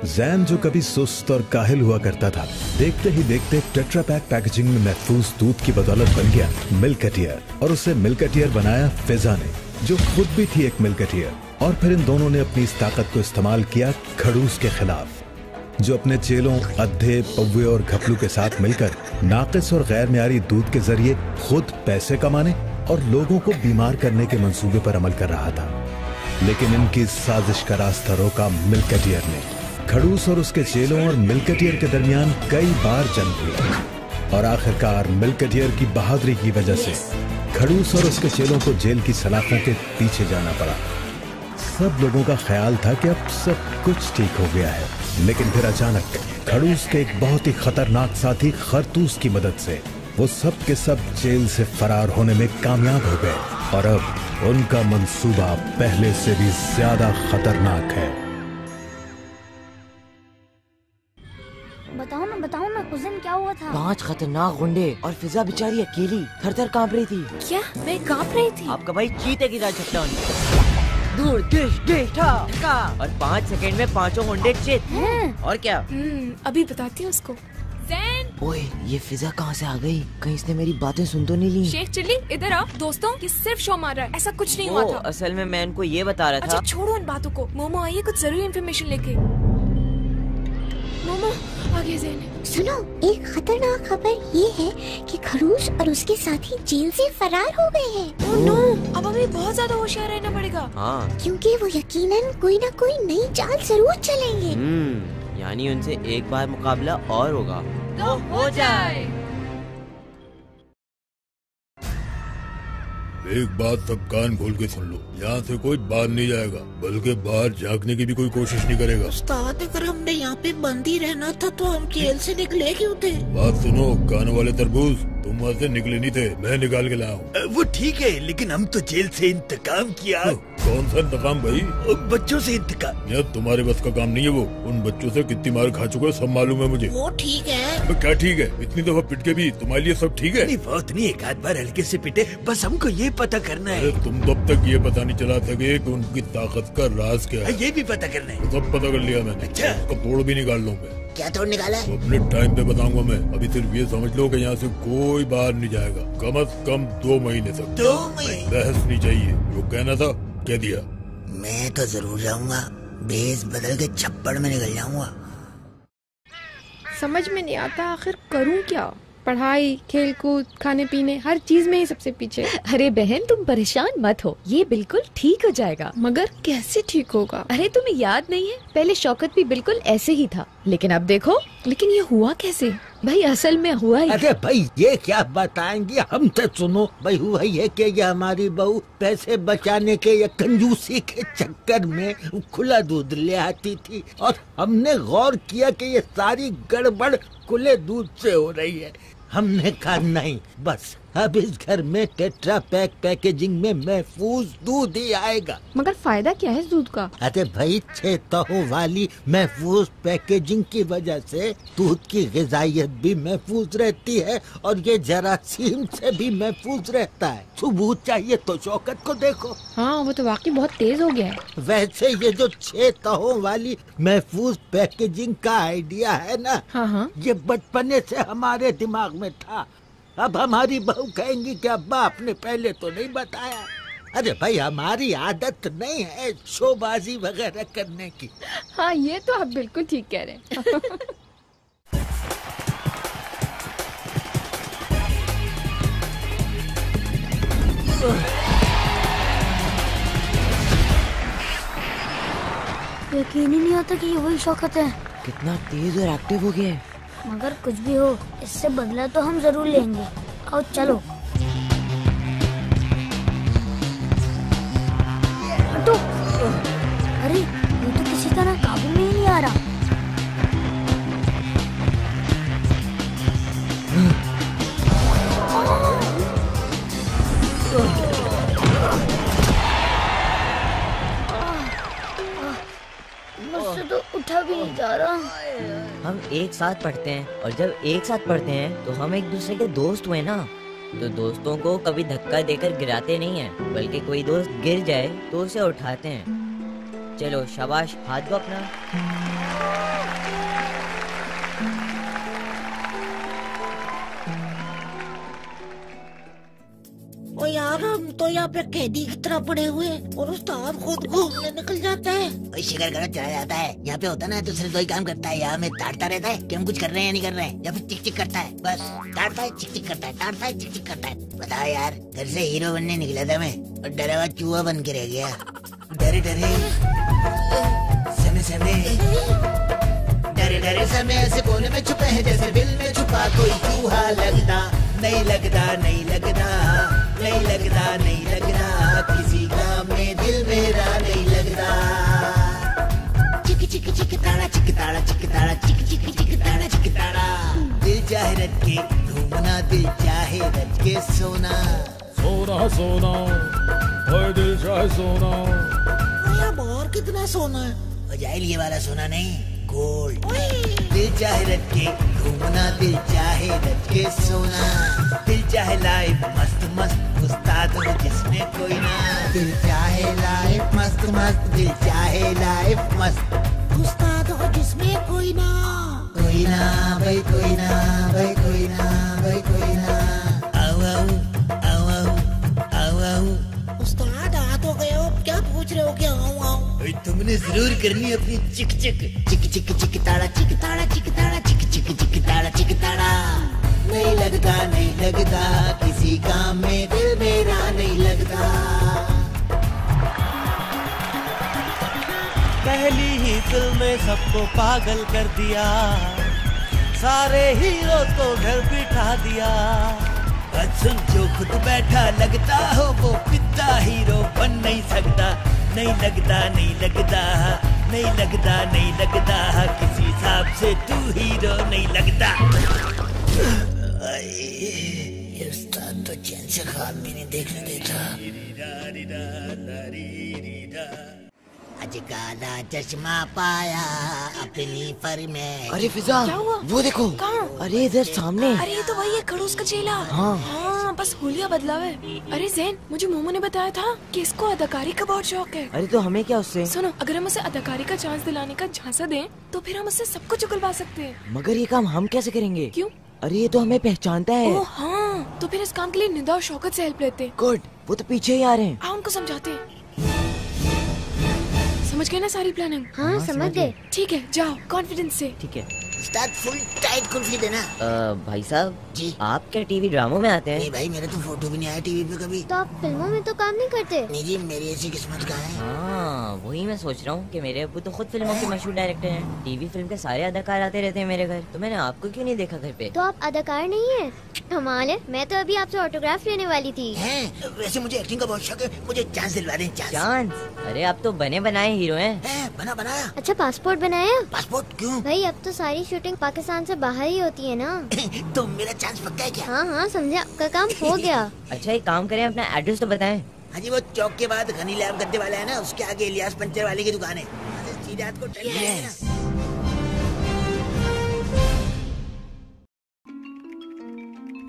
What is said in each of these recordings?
जैन जो कभी सुस्त और काहिल हुआ करता था, देखते ही देखते टेट्रा पैक पैकेजिंग में महफूज दूध की बदौलत बन गया मिल्कटियर। और उसे मिल्कटियर बनाया फिजा ने, जो खुद भी थी एक मिल्कटियर। और फिर इन दोनों ने अपनी इस ताकत को इस्तेमाल किया खड़ूस के खिलाफ, जो अपने चेलों, अद्धे, पौवे और घपलू के साथ मिलकर नाकिस और गैर मियारी दूध के जरिए खुद पैसे कमाने और लोगों को बीमार करने के मंसूबे पर अमल कर रहा था। लेकिन इनकी साजिश का रास्ता रोका मिल्कटियर ने। खड़ूस और उसके चेलों और मिल्कटियर के दरमियान कई बार जंग हुई और आखिरकार मिल्कटियर की बहादुरी की वजह से खड़ूस और उसके चेलों को जेल की सलाखों के पीछे जाना पड़ा। सब लोगों का ख्याल था कि अब सब कुछ ठीक हो गया है, लेकिन फिर अचानक खड़ूस के एक बहुत ही खतरनाक साथी खरतूस की मदद से वो सब के सब जेल से फरार होने में कामयाब हो गए। और अब उनका मंसूबा पहले से भी ज्यादा खतरनाक है। बताओ ना उस दिन क्या हुआ था? 5 खतरनाक गुंडे और फिजा बेचारी अकेली थर-थर कांप रही थी। क्या मैं कांप रही थी? आपका भाई चीते की तरह झपटा दूर डिश डिश ठा और 5 सेकंड में 5 गुंडे चित। और क्या? अभी बताती हूँ उसको। जैन! ओए, ये फिजा कहाँ से आ गई? कहीं इसने मेरी बातें सुन तो नहीं ली? शेख चिल्ली इधर आओ। दोस्तों ये सिर्फ शो मार रहा है, ऐसा कुछ नहीं हुआ था। असल में मैं इनको ये बता रहा था। अच्छा छोड़ो इन बातों को। मोमो आइए कुछ जरूरी इन्फॉर्मेशन लेके। मोमो आगे जैन। सुनो, एक खतरनाक खबर ये है कि खड़ूस और उसके साथी जेल से फरार हो गए हैं। ओह नो, अब हमें बहुत ज्यादा होशियार रहना पड़ेगा। हाँ, क्योंकि वो यकीनन कोई ना कोई नई चाल जरूर चलेंगे। यानी उनसे एक बार मुकाबला और होगा तो हो जाए। एक बात सब कान खोल के सुन लो, यहाँ से कोई बाहर नहीं जाएगा, बल्कि बाहर झांकने की भी कोई कोशिश नहीं करेगा। उस्ताद, अगर हमने यहाँ पे बंद ही रहना था तो हम जेल से निकले क्यों थे? बात सुनो कान वाले तरबूज, तुम वहाँ से निकले नहीं थे, मैं निकाल के लाया हूँ। वो ठीक है, लेकिन हम तो जेल से इंतकाम किया। कौन सा इंतकाम भाई? बच्चों से इंतकाम। यार तुम्हारे बस का काम नहीं है वो। उन बच्चों से कितनी मार खा चुका है सब मालूम है मुझे। वो ठीक है। क्या ठीक है? इतनी दफा पिट के भी तुम्हारे लिए सब ठीक है? नहीं बहुत नहीं, एक आध बार हल्के से पिटे, बस हमको ये पता करना है। तुम तब तक ये पता नहीं चला सके कि उनकी ताकत का राज क्या है। ये भी पता करना है। सब पता कर लिया मैंने। अच्छा, उसका तोड़ भी निकाल लूंगा। क्या तोड़ निकाला? अपने टाइम पे बताऊंगा मैं। अभी सिर्फ ये समझ लो कि यहाँ से कोई बाहर नहीं जाएगा, कम से कम 2 महीने तक। 2 महीने? बहस नहीं चाहिए, जो कहना था कह दिया। मैं तो जरूर जाऊंगा, भेस बदल के छप्पड़ में निकल जाऊंगा। समझ में नहीं आता आखिर करूँ क्या। पढ़ाई, खेल कूद, खाने पीने, हर चीज में ही सबसे पीछे। अरे बहन तुम परेशान मत हो, ये बिल्कुल ठीक हो जाएगा। मगर कैसे ठीक होगा? अरे तुम्हें याद नहीं है, पहले शौकत भी बिल्कुल ऐसे ही था, लेकिन अब देखो। लेकिन ये हुआ कैसे? भाई असल में हुआ ही। अरे भाई ये क्या बताएंगे, हम तो सुनो। भाई हुआ ये कि ये हमारी बहू पैसे बचाने के या कंजूसी के चक्कर में खुला दूध ले आती थी, और हमने गौर किया कि ये सारी गड़बड़ खुले दूध से हो रही है। हमने कहा नहीं, बस अब इस घर में टेट्रा पैक पैकेजिंग में महफूज दूध ही आएगा। मगर फायदा क्या है इस दूध का? अरे भाई 6 तहों वाली महफूज पैकेजिंग की वजह से दूध की ग़िज़ाइयत भी महफूज रहती है और ये जरासीम से भी महफूज रहता है। सबूत चाहिए तो शौकत को देखो। हाँ वो तो वाकई बहुत तेज हो गया है। वैसे ये जो 6 तहों वाली महफूज पैकेजिंग का आइडिया है ना, हाँ ये बचपने से हमारे दिमाग में था। अब हमारी बहू कहेंगी कि अब्बा आपने पहले तो नहीं बताया। अरे भाई हमारी आदत नहीं है शोबाजी वगैरह करने की। हाँ ये तो आप बिल्कुल ठीक कह रहे हैं। यकीन ही नहीं आता कि ये वही शौकत है। कितना तेज और एक्टिव हो गया है। मगर कुछ भी हो, इससे बदला तो हम जरूर लेंगे। आओ चलो। हटो। अरे ये तो किसी तरह काबू में ही नहीं आ रहा। मुझसे तो उठा भी नहीं जा रहा। हम एक साथ पढ़ते हैं, और जब एक साथ पढ़ते हैं तो हम एक दूसरे के दोस्त हुए ना। तो दोस्तों को कभी धक्का देकर गिराते नहीं हैं, बल्कि कोई दोस्त गिर जाए तो उसे उठाते हैं। चलो शाबाश, हाथ दो अपना। यार हम तो यहाँ पे कैदी की तरह पड़े हुए और उस्ताद खुद घूमने निकल जाता है। वही शिकार करना चला जाता है। यहाँ पे होता ना तो सिर्फ वही काम करता है। यहाँ में ताड़ता रहता है कि हम कुछ कर रहे हैं या नहीं कर रहे हैं, या फिर चिक चिक करता है। बस ताड़ता है, चिक चिक करता है, ताड़ता है, चिक चिक करता है। बताओ यार, घर से हीरो बनने निकला था मैं और डरा हुआ चूहा बन के रह गया। डरे डरे समय समय, डरे डरे समय से कोने में छुपे हैं जैसे दिल में छुपा कोई चूहा। लगता नहीं लगता, नहीं लगता, नहीं लगता, नहीं लगता, किसी काम में दिल मेरा नहीं लगता। चिक चिक चिक ताड़ा, चिक ताड़ा, चिक ताड़ा, चिक चिक चिक ताड़ा, चिक ताड़ा। दिल चाहे रट के घूमना, दिल चाहे रट के सोना। सोना सोना, ओए दिल चाहे सोना। यार बाहर कितना सोना है? बजाइल ये वाला सोना नहीं, गोल्ड। दिल चाहे रट के घूमना, दिल चाहे रट के सोना। दिल चाहे लाइफ मस्त मस्त, उस्ताद हो जिसमें कोई ना। दिल चाहे लाइफ मस्त मस्त, दिल चाहे लाइफ मस्त, उस्ताद हो जिसमें कोई ना। कोई ना भाई, कोई ना भाई, कोई ना भाई, कोई ना। आओ आओ आओ आओ आओ आओ। उस्ताद आ तो गए हो, क्या पूछ रहे हो? क्या आओ आओ? तुमने जरूर करनी अपनी चिक चिक चिक चिक चिक ताड़ा, चिक ताड़ा, चिक ताड़ा, चिक चिक चिक ताड़ा, चिक ताड़ा। नहीं लगता, नहीं लगता, किसी काम में दिल मेरा नहीं लगता। पहली ही फिल्म में सबको पागल कर दिया, सारे हीरो को घर बिठा दिया। सुन, जो खुद बैठा लगता हो वो पिता हीरो बन नहीं सकता। नहीं लगता, नहीं लगता, नहीं लगता, नहीं लगता, किसी हिसाब से तू हीरो नहीं लगता। ये उस्ताद तो चैन से ख्वाब भी नहीं देखने देता। आज काला चश्मा पाया अपनी फर में। अरे फिजा, क्या हुआ? वो देखो। कहाँ? अरे इधर सामने। अरे ये तो वही है, खड़ूस का चेला। हाँ, बस हुलिया बदला है। अरे जैन, मुझे मोमो ने बताया था कि इसको अदाकारी का बहुत शौक है। अरे तो हमें क्या उससे? सुनो, अगर हम उसे अदाकारी का चांस दिलाने का झांसा दें तो फिर हम उससे सब कुछ उगलवा सकते हैं। मगर ये काम हम कैसे करेंगे? क्यों? अरे ये तो हमें पहचानता है। ओह हाँ, तो फिर इस काम के लिए निदा और शौकत से हेल्प लेते हैं। गुड, वो तो पीछे ही आ रहे हैं। आओ उनको समझाते हैं। समझ गए ना सारी प्लानिंग? हाँ समझ गए। ठीक है, जाओ कॉन्फिडेंस से। ठीक है। उस्ताद फुल टाइट कुल्फी देना। भाई साहब जी। आप क्या टीवी ड्रामों में आते हैं? नहीं भाई, मेरा तो फोटो भी नहीं आया टीवी पे कभी। तो आप फिल्मों में तो काम नहीं करते? नहीं जी, मेरी ऐसी किस्मत कहाँ है। हाँ, वही मैं सोच रहा हूँ कि मेरे अब्बू तो खुद फिल्मों के मशहूर डायरेक्टर हैं। टीवी फिल्म के सारे अदाकार आते रहते हैं मेरे घर, तो मैंने आपको क्यों नहीं देखा घर पे? तो आप अदाकार नहीं है? कमाल है, मैं तो अभी आपसे ऑटोग्राफ लेने वाली थी। हैं? वैसे मुझे एक्टिंग का बहुत शौक है, मुझे चांस दिलवा दें। चांस? अरे आप तो बने बनाए हीरो हैं। बना बनाया। अच्छा, पासपोर्ट बनाया? पासपोर्ट क्यों? भाई अब तो सारी शूटिंग पाकिस्तान से बाहर ही होती है ना। तो मेरा चांस पक्का है क्या? हाँ हाँ समझा, आपका काम हो गया। अच्छा एक काम करें, अपना एड्रेस तो बताएं। हाँ जी, वो चौक के बाद घनी लैब गद्दे वाला है ना, उसके आगे इलियास पंचर वाले की दुकान है। सीधे हाथ को टर्न करना।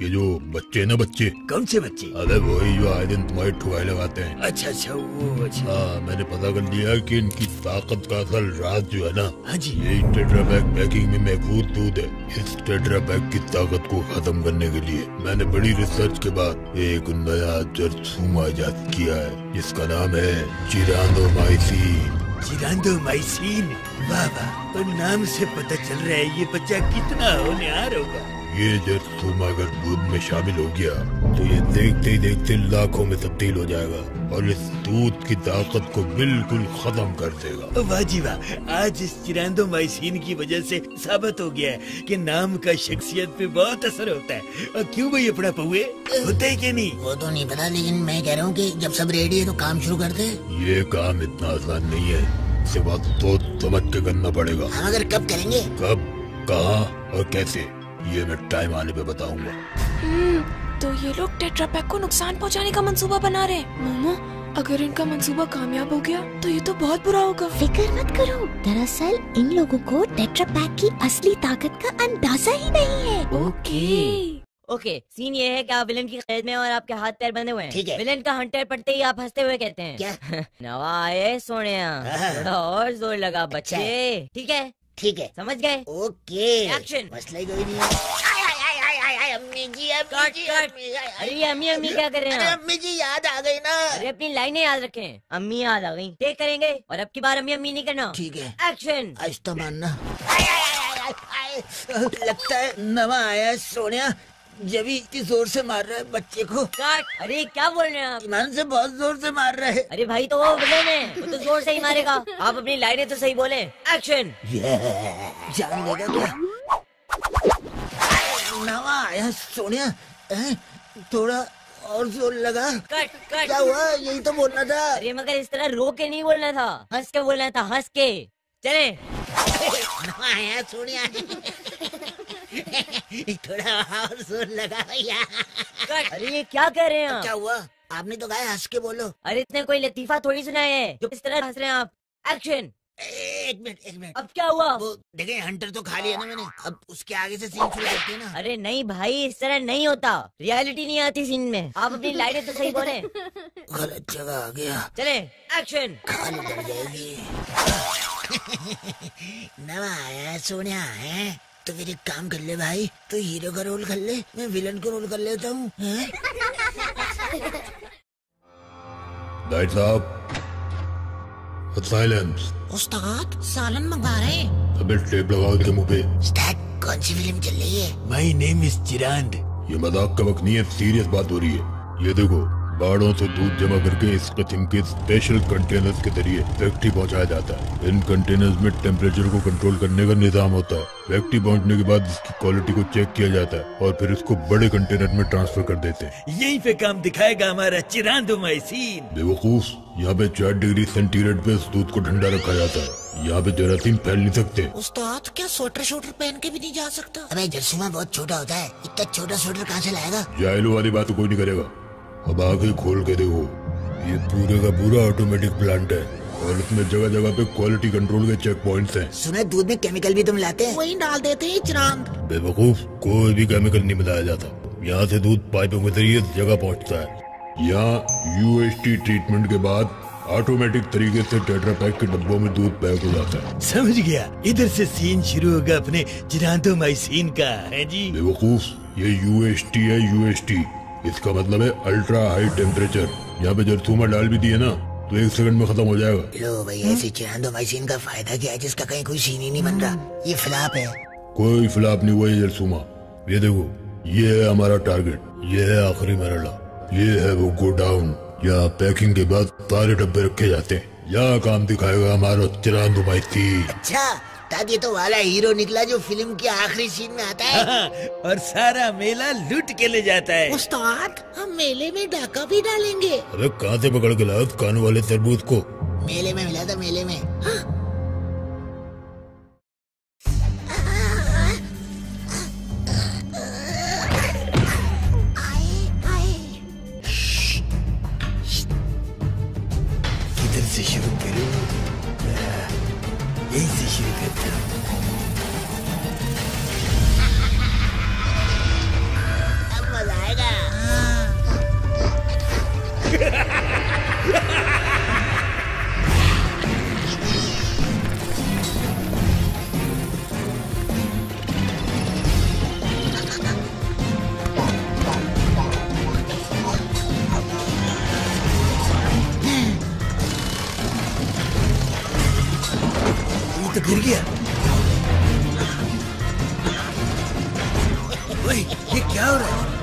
ये जो बच्चे ना, बच्चे। कौन से बच्चे? अरे वही जो आए दिन तुम्हारी ठुकाई लगाते हैं। अच्छा अच्छा, वो अच्छा। हाँ, मैंने पता कर लिया कि इनकी ताकत का असल राज जो है ना, हाँ जी, यही टेट्रा पैक पैकिंग में महफूज दूध है। इस टेट्रा पैक की ताकत को खत्म करने के लिए मैंने बड़ी रिसर्च के बाद एक नया जरासीम इजाद किया है, जिसका नाम है जिरांडोमाइसिन। जिरांडोमाइसिन? वाह वाह, तो नाम से पता चल रहा है ये बच्चा कितना होनहार होगा। ये जरासीम अगर दूध में शामिल हो गया तो ये देखते ही देखते लाखों में तब्दील हो जाएगा और इस दूध की ताकत को बिल्कुल खत्म कर देगा। वाह जी वाह, आज इस जिरांडोमाइसिन की वजह से साबित हो गया है कि नाम का शख्सियत पे बहुत असर होता है। और क्यों भाई अपना पहुए होते है कि नहीं? वो तो नहीं पता, लेकिन मैं कह रहा हूँ कि जब सब रेडी है तो काम शुरू करते हैं। ये काम इतना आसान नहीं है, इसे बहुत सोच समझ के करना पड़ेगा। हाँ, मगर कब करेंगे? कब, कहाँ और कैसे, ये मैं टाइम आने पे बताऊंगा। तो ये लोग टेट्रा पैक को नुकसान पहुंचाने का मंसूबा बना रहे हैं। मोमो, अगर इनका मंसूबा कामयाब हो गया तो ये तो बहुत बुरा होगा। फिक्र मत करो, दरअसल इन लोगों को टेट्रा पैक की असली ताकत का अंदाजा ही नहीं है। ओके, सीन ये है कि आप विलन की कैद में और आपके हाथ पैर बंधे हुए हैं। ठीक है। विलन का हंटर पड़ते ही आप हंसते हुए कहते हैं, क्या? नवाए सोनिया, थोड़ा और जोर लगा बच्चे। ठीक है, ठीक है, समझ गए? ओके। एक्शन। मसला ही कोई नहीं है। अम्मी जी, अम्मी कट, जी, कट। अम्मी। अरे ये अम्मी अम्मी क्या कर रहे अरे हैं आप? अम्मी जी याद आ गई ना। अरे अपनी लाइनें याद रखें। अम्मी याद आ गई, टेक करेंगे और अब की बार अम्मी अम्मी नहीं करना। ठीक है, एक्शन। आज तो मानना। लगता है नवा आया है सोनिया, जब इतनी जोर से मार रहा है बच्चे को। कट। अरे क्या बोल रहे हैं आप? ईमान से बहुत जोर से मार रहा है। अरे भाई तो वो विलेन है, वो तो जोर से ही मारेगा। आप अपनी लाइनें तो सही बोले। एक्शन। जान लेगा क्या? नवा आया सोनिया, थोड़ा और जोर लगा। Cut cut. क्या हुआ? यही तो बोलना था। अरे मगर इस तरह रो के नहीं बोलना था, हंस के बोलना था, हंस के। चले। नवा आया सोनिया, थोड़ा और जोर लगा भैया। कट। अरे ये क्या कह रहे हैं आप? क्या हुआ? आपने तो कहा हंस के बोलो। अरे इतने कोई लतीफा थोड़ी सुनाया है जो इस तरह हंस रहे हैं आप। एक्शन। एक मिनट। अब क्या हुआ? वो देखें, हंटर तो खा लिया ना मैंने, अब उसके आगे से सीन शुरू करते हैं ना। अरे नहीं भाई, इस तरह नहीं होता, रियलिटी नहीं आती सीन में। आप अपनी लाइनें तो सही बोले। गलत जगह आ गया। चले। एक्शन। खाली डर जाएगी। नवा आया है सोनिया है, तो फिर एक काम कर ले भाई, तो हीरो का रोल कर ले, मैं विलन का रोल कर लेता हूँ। लाइट्स साहब, साइलेंस। उस्ताद सालन मंगा रहे हैं। अबे टेप लगाओ इनके मुंह पे। उस्ताद कौन सी फिल्म चल रही है? My name is Chirand. ये मजाक का वक्त नहीं है, सीरियस बात हो रही है। ये देखो, बाड़ों से दूध जमा करके इस किस्म के स्पेशल कंटेनर्स के जरिए फैक्ट्री पहुंचाया जाता है। इन कंटेनर्स में टेम्परेचर को कंट्रोल करने का निजाम होता है। फैक्ट्री पहुंचने के बाद इसकी क्वालिटी को चेक किया जाता है और फिर इसको बड़े कंटेनर में ट्रांसफर कर देते हैं। यहीं पे काम दिखाएगा हमारा चिरांदोमाइसिन। बेवकूफ, यहाँ पे 4 डिग्री सेंटीग्रेड पे इस दूध को ठंडा रखा जाता है। यहाँ पे जरासीम फैल नहीं सकते। उस्ताद क्या स्वेटर पहन के भी नहीं जा सकता? अबे जर्सीमा बहुत छोटा होता है, इतना छोटा स्वेटर कहाँ से लाएगा? जायलो वाली बात तो कोई नहीं करेगा। अब आगे खोल के देखो, ये पूरे का पूरा ऑटोमेटिक प्लांट है और इसमें जगह जगह पे क्वालिटी कंट्रोल के चेक पॉइंट्स हैं। सुना दूध में केमिकल भी तुम लाते हैं? वही डाल देते हैं चिरांद। बेवकूफ, कोई भी केमिकल नहीं मिलाया जाता। यहाँ से दूध पाइपों के जरिए जगह पहुँचता है। यहाँ UHT ट्रीटमेंट के बाद ऑटोमेटिक तरीके से टेट्रा पैक के डब्बों में दूध पैक हो जाता है। समझ गया, इधर से सीन शुरू होगा अपने चिरांदोमाइसिन का, है जी? बेवकूफ, ये UHT है, UHT। इसका मतलब है अल्ट्रा हाई टेम्परेचर। यहाँ पे जरथूमा डाल भी दिए ना तो 1 सेकंड में खत्म हो जाएगा। लो भाई, ऐसे चिरांदोमाइसिन का फायदा क्या है जिसका कहीं कोई सीन ही नहीं बन रहा? ये फ्लॉप है। कोई फ्लॉप नहीं हुआ ये जरथूमा। ये देखो, ये है हमारा टारगेट, ये है आखिरी मरहला, ये है वो गोडाउन। यहाँ पैकिंग के बाद सारे डब्बे रखे जाते हैं। यहाँ काम दिखाएगा हमारा चिरांदोमाइसिन। अच्छा, तब ये तो वाला हीरो निकला जो फिल्म के आखिरी सीन में आता है और सारा मेला लूट के ले जाता है। उस्ताद, हम मेले में डाका भी डालेंगे। अबे कहाँ से पकड़ के लाया कान वाले तरबूज को? मेले में मिला था, मेले में। हाँ? किधर से शुरू करूं? यहीं से शुरू करता हूँ। अब मजा आएगा। तो गिर गया। ओए, ये क्या हो रहा है?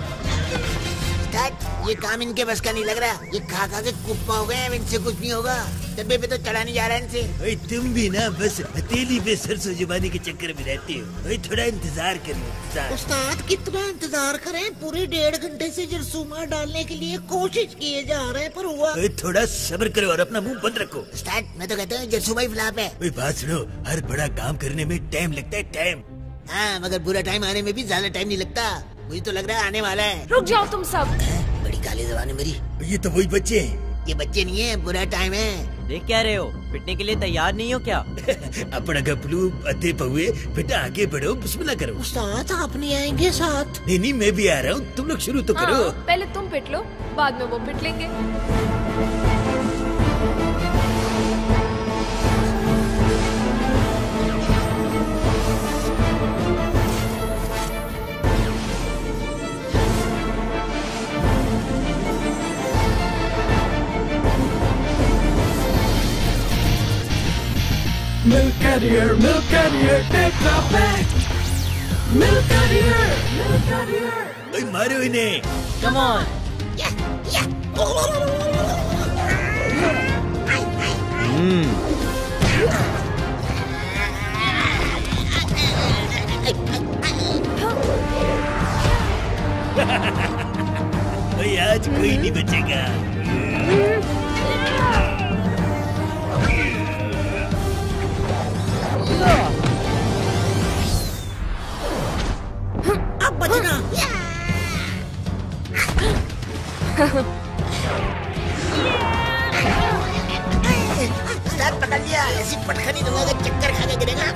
ये काम इनके बस का नहीं लग रहा। ये खा खा के कुप्पा हो गए हैं, इनसे कुछ नहीं होगा। डब्बे पे तो चढ़ा नहीं जा रहा इनसे। ओए, तुम भी ना बस हथेली पे सरसों जुबानी के चक्कर में रहते हो। ओए, थोड़ा इंतजार करो, इंतजार। उस्ताद कितना इंतजार करें? पूरे 1.5 घंटे से जरसूमा डालने के लिए कोशिश किए जा रहे हैं, पर हुआ। ओए, थोड़ा सब्र करो और अपना मुंह बंद रखो। उस्ताद, मैं तो कहता हूँ जरसूमा ही फ्लॉप है। ओए, बात सुनो, हर बड़ा काम करने में टाइम लगता है, टाइम। हाँ, मगर बुरा टाइम आने में भी ज्यादा टाइम नहीं लगता। मुझे तो लग रहा है आने वाला है। रुक जाओ तुम सब। बड़ी काली जबान है मेरी। ये तो वही बच्चे हैं। ये बच्चे नहीं है, बुरा टाइम है। देख क्या रहे हो, पिटने के लिए तैयार नहीं हो क्या? अपना गपलू अते पहुए, बेटा आगे बढ़ो, बिस्मिल्लाह करो। उस्ताद, आप नहीं आएंगे साथ? नहीं, मैं भी आ रहा हूँ, तुम लोग शुरू तो करो। पहले तुम पिट लो, बाद में वो पिट लेंगे। Milk Carrier, Tetra Pak. Milk Carrier. ओए मारो इन्हें। Come on. ओए आज कोई नहीं बचेगा। अब बचना। उस्ताद पकड़ लिया, ऐसी पटखनी दूंगा कि चक्कर खा के गिरेगा।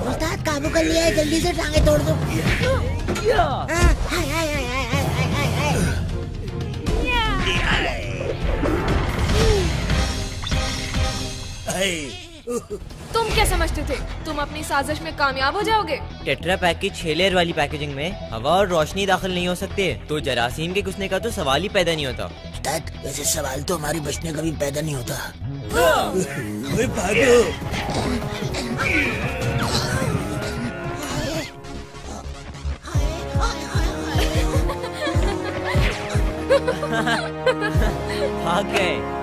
उस्ताद काबू कर लिया है, जल्दी से टांगे तोड़ दो। तुम क्या समझते थे तुम अपनी साजिश में कामयाब हो जाओगे? टेट्रा पैक की 6 लेयर वाली पैकेजिंग में हवा और रोशनी दाखिल नहीं हो सकते, तो जरासीम के घुसने का तो सवाल ही पैदा नहीं होता। उस्ताद वैसे सवाल तो हमारी बचने का भी पैदा नहीं होता। ओए भागो। भाग गए।